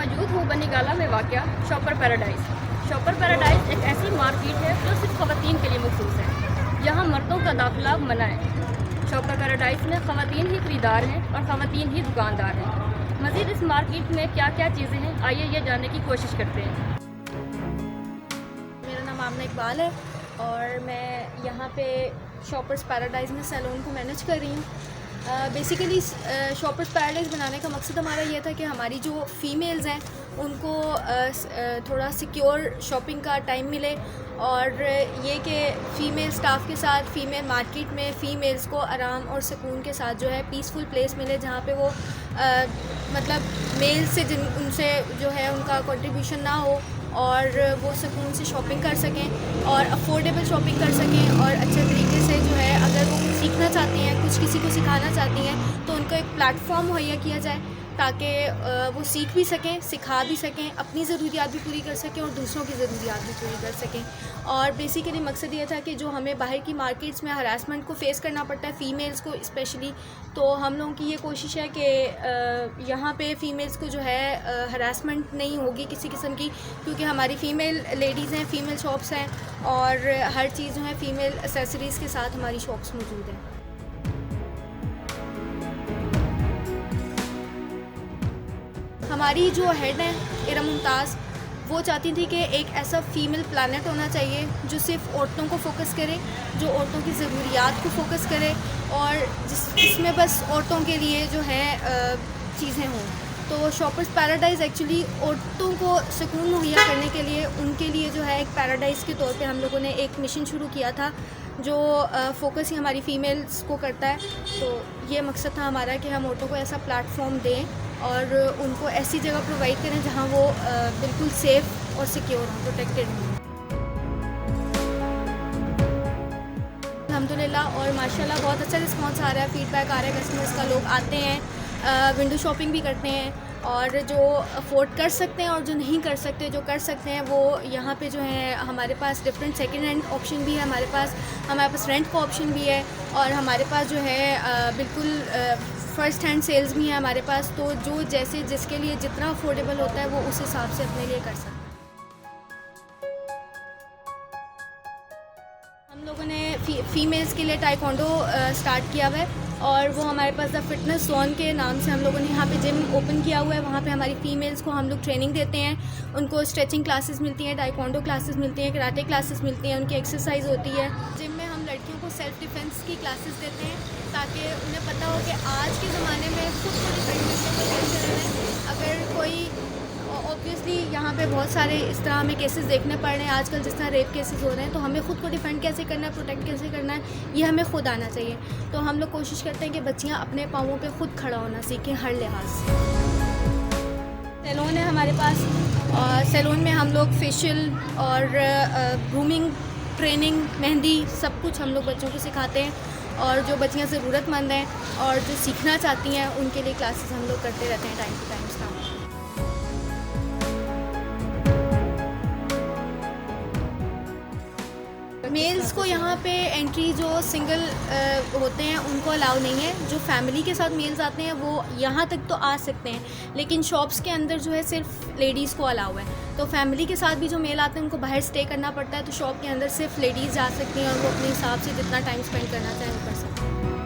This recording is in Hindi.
मौजूद हूँ बनीगाला में वाक़या शॉपर पैराडाइज़। शॉपर पैराडाइज़ एक ऐसी मार्केट है जो सिर्फ ख़वातीन के लिए मखसूस है। यहाँ मर्दों का दाखिला मना है। शॉपर पैराडाइज़ में ख़वातीन ही खरीदार हैं और ख़वातीन ही दुकानदार हैं। मज़ीद इस मार्केट में क्या क्या चीज़ें हैं, आइए ये जानने की कोशिश करते हैं। मेरा नाम आमना इकबाल है और मैं यहाँ पे शॉपर्स पैराडाइज़ में सैलून को मैनेज कर रही हूँ। बेसिकली शॉपर्स पैराडाइज़ बनाने का मकसद हमारा ये था कि हमारी जो फ़ीमेल्स हैं उनको थोड़ा सिक्योर शॉपिंग का टाइम मिले और ये कि फ़ीमेल स्टाफ के साथ फ़ीमेल मार्केट में फ़ीमेल्स को आराम और सुकून के साथ जो है पीसफुल प्लेस मिले, जहाँ पे वो मतलब मेल से उनसे जो है उनका कंट्रीब्यूशन ना हो और वो सुकून से शॉपिंग कर सकें और अफोर्डेबल शॉपिंग कर सकें और अच्छे तरीके से जो है अगर वो कुछ सीखना चाहती हैं, कुछ किसी को सिखाना चाहती हैं तो उनको एक प्लेटफॉर्म मुहैया किया जाए ताकि वो सीख भी सकें, सिखा भी सकें, अपनी ज़रूरियात भी पूरी कर सकें और दूसरों की ज़रूरियात भी पूरी कर सकें। और बेसिकली मकसद ये था कि जो हमें बाहर की मार्केट्स में हरासमेंट को फ़ेस करना पड़ता है फ़ीमेल्स को स्पेशली, तो हम लोगों की ये कोशिश है कि यहाँ पे फ़ीमेल्स को जो है हरासमेंट नहीं होगी किसी किस्म की, क्योंकि हमारी फ़ीमेल लेडीज़ हैं, फ़ीमेल शॉप्स हैं और हर चीज़ जो है फ़ीमेल एक्सेसरीज़ के साथ हमारी शॉप्स मौजूद हैं। हमारी जो हेड हैं इरा मुमताज़, वो चाहती थी कि एक ऐसा फ़ीमेल प्लानट होना चाहिए जो सिर्फ औरतों को फ़ोकस करे, जो औरतों की ज़रूरियात को फ़ोकस करे और जिसमें बस औरतों के लिए जो है चीज़ें हों। तो शॉपर्स पैराडाइज़ एक्चुअली औरतों को सुकून मुहैया करने के लिए, उनके लिए जो है एक पैराडाइज़ के तौर पे हम लोगों ने एक मिशन शुरू किया था जो फ़ोकस ही हमारी फ़ीमेल्स को करता है। तो ये मकसद था हमारा कि हम औरतों को ऐसा प्लेटफॉर्म दें और उनको ऐसी जगह प्रोवाइड करें जहाँ वो बिल्कुल सेफ़ और सिक्योर हों, प्रोटेक्टेड हों। अल्हम्दुलिल्लाह और माशाल्लाह बहुत अच्छा रिस्पांस आ रहा है, फ़ीडबैक आ रहा है कस्टमर्स का। लोग आते हैं, विंडो शॉपिंग भी करते हैं और जो अफोर्ड कर सकते हैं और जो नहीं कर सकते, जो कर सकते हैं वो यहाँ पे जो है हमारे पास डिफरेंट सेकंड हैंड ऑप्शन भी है, हमारे पास रेंट का ऑप्शन भी है और हमारे पास जो है बिल्कुल फ़र्स्ट हैंड सेल्स भी हैं हमारे पास। तो जो जैसे जिसके लिए जितना अफोर्डेबल होता है वो उस हिसाब से अपने लिए कर सकते हैं। हम लोगों ने फ़ीमेल्स के लिए टाइकोंडो स्टार्ट किया हुआ है और वो हमारे पास द फिटनेस जोन के नाम से हम लोगों ने यहाँ पे जिम ओपन किया हुआ है। वहाँ पे हमारी फ़ीमेल्स को हम लोग ट्रेनिंग देते हैं, उनको स्ट्रेचिंग क्लासेस मिलती हैं, टाइकोंडो क्लासेस मिलती हैं, कराटे क्लासेस मिलती हैं, उनकी एक्सरसाइज होती है। जिम में हम लड़कियों को सेल्फ़ डिफेंस की क्लासेस देते हैं ताकि उन्हें पता हो कि आज के ज़माने में खुद को डिफेंड कैसे रहना है। अगर कोई ऑब्वियसली यहाँ पे बहुत सारे इस तरह हमें केसेस देखने पड़ रहे हैं आजकल, जिस तरह रेप केसेस हो रहे हैं, तो हमें ख़ुद को डिफेंड कैसे करना है, प्रोटेक्ट कैसे करना है, ये हमें खुद आना चाहिए। तो हम लोग कोशिश करते हैं कि बच्चियाँ अपने पाँवों पे खुद खड़ा होना सीखें हर लिहाज से। सैलून है हमारे पास और सैलून में हम लोग फेशियल और ग्रूमिंग, ट्रेनिंग, मेहंदी, सब कुछ हम लोग बच्चों को सिखाते हैं और जो बच्चियाँ ज़रूरतमंद हैं और जो सीखना चाहती हैं उनके लिए क्लासेस हम लोग करते रहते हैं time to time staff. Males को यहाँ पे एंट्री जो सिंगल होते हैं उनको अलाउ नहीं है। जो फैमिली के साथ मेल्स आते हैं वो यहाँ तक तो आ सकते हैं, लेकिन शॉप्स के अंदर जो है सिर्फ लेडीज़ को अलाउ है। तो फैमिली के साथ भी जो मेल आते हैं उनको बाहर स्टे करना पड़ता है, तो शॉप के अंदर सिर्फ लेडीज़ जा सकती हैं और वो अपने हिसाब से जितना टाइम स्पेंड करना चाहें वो कर सकते हैं।